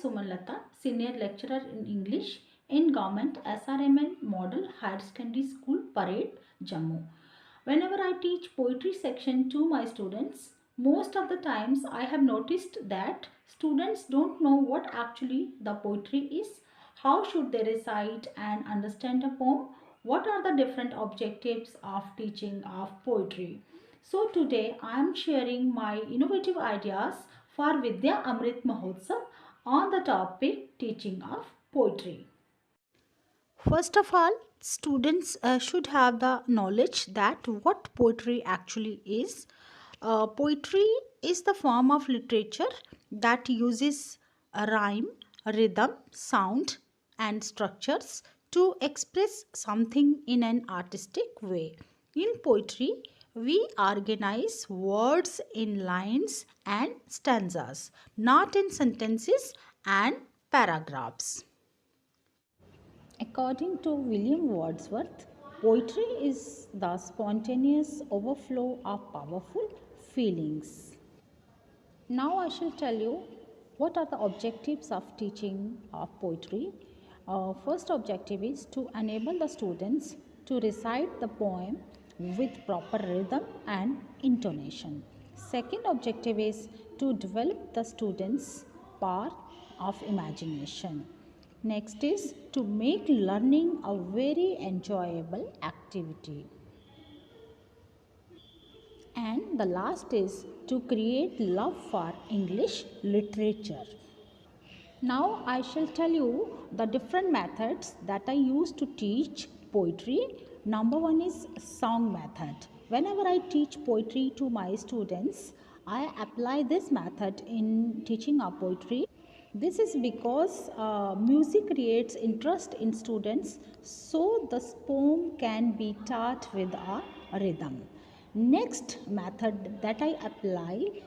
Suman Lata, Senior Lecturer in English in Government SRMN Model Higher Secondary School, Parade, Jammu. Whenever I teach poetry section to my students, most of the times I have noticed that students don't know what actually the poetry is, how should they recite and understand a poem, what are the different objectives of teaching of poetry. So today I am sharing my innovative ideas for Vidya Amrit Mahotsav on the topic teaching of poetry. First of all, students should have the knowledge that what poetry actually is. Poetry is the form of literature that uses a rhyme, rhythm, sound, and structures to express something in an artistic way. In poetry, we organize words in lines and stanzas, not in sentences and paragraphs. According to William Wordsworth, poetry is the spontaneous overflow of powerful feelings. Now I shall tell you what are the objectives of teaching of poetry. First objective is to enable the students to recite the poem with proper rhythm and intonation. Second objective is to develop the students' power of imagination. Next is to make learning a very enjoyable activity. And the last is to create love for English literature. Now I shall tell you the different methods that I use to teach poetry. Number one is song method. Whenever I teach poetry to my students, I apply this method in teaching our poetry. This is because music creates interest in students, so the poem can be taught with a rhythm. Next method that I apply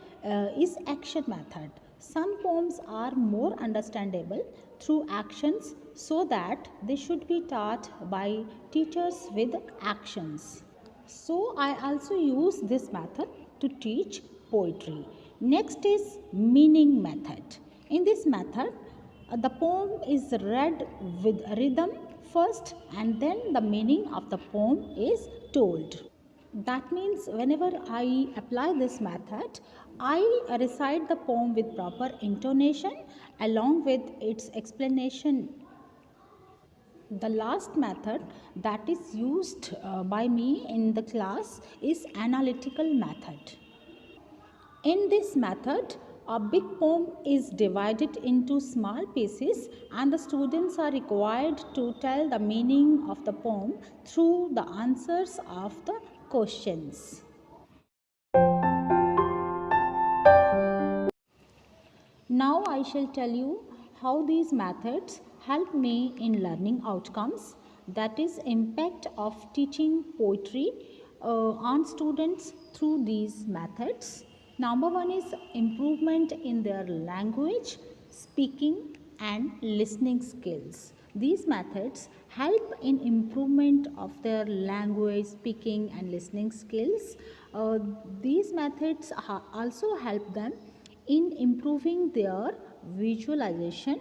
is action method. Some poems are more understandable through actions, so that they should be taught by teachers with actions. So I also use this method to teach poetry. Next is meaning method. In this method, the poem is read with rhythm first, and then the meaning of the poem is told. That means whenever I apply this method, I recite the poem with proper intonation along with its explanation. The last method that is used by me in the class is analytical method. In this method, a big poem is divided into small pieces, and the students are required to tell the meaning of the poem through the answers of the questions. Now I shall tell you how these methods help me in learning outcomes, that is impact of teaching poetry on students through these methods. Number one is improvement in their language, speaking and listening skills. These methods help in improvement of their language, speaking and listening skills. These methods also help them in improving their visualization,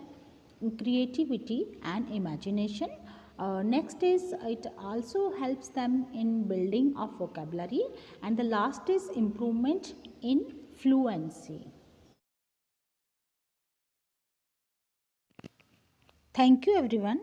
creativity and imagination. Next is it also helps them in building of vocabulary, and the last is improvement in fluency. Thank you everyone.